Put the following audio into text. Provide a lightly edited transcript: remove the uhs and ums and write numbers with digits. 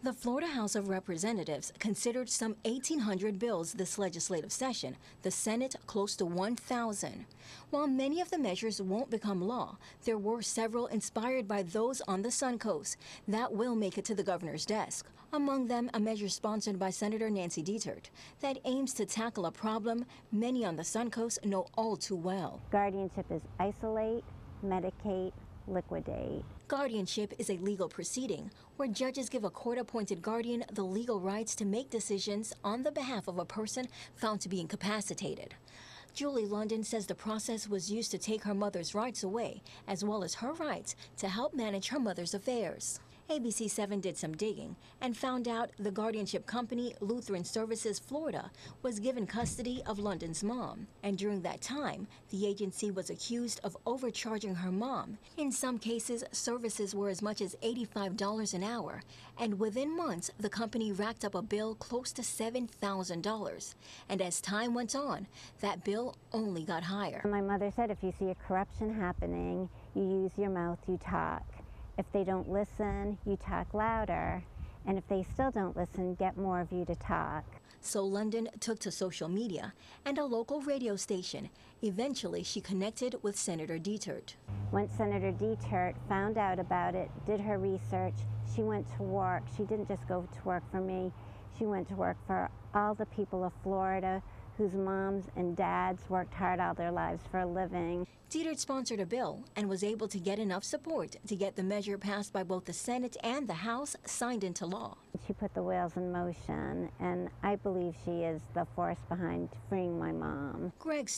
The Florida House of Representatives considered some 1,800 bills this legislative session, the Senate close to 1,000. While many of the measures won't become law, there were several inspired by those on the Suncoast that will make it to the governor's desk. Among them, a measure sponsored by Senator Nancy Dietert that aims to tackle a problem many on the Suncoast know all too well. Guardianship is isolate, medicate, liquidate. Guardianship is a legal proceeding where judges give a court-appointed guardian the legal rights to make decisions on the behalf of a person found to be incapacitated. Julie London says the process was used to take her mother's rights away, as well as her rights to help manage her mother's affairs. ABC 7 did some digging and found out the guardianship company, Lutheran Services Florida, was given custody of London's mom. And during that time, the agency was accused of overcharging her mom. In some cases, services were as much as $85 an hour. And within months, the company racked up a bill close to $7,000. And as time went on, that bill only got higher. My mother said, if you see a corruption happening, you use your mouth, you talk. If they don't listen, you talk louder. And if they still don't listen, get more of you to talk. So London took to social media and a local radio station. Eventually, she connected with Senator Dietert. Once Senator Dietert found out about it, did her research, she went to work. She didn't just go to work for me. She went to work for all the people of Florida whose moms and dads worked hard all their lives for a living. Dietert sponsored a bill and was able to get enough support to get the measure passed by both the Senate and the House signed into law. She put the wheels in motion, and I believe she is the force behind freeing my mom. Greg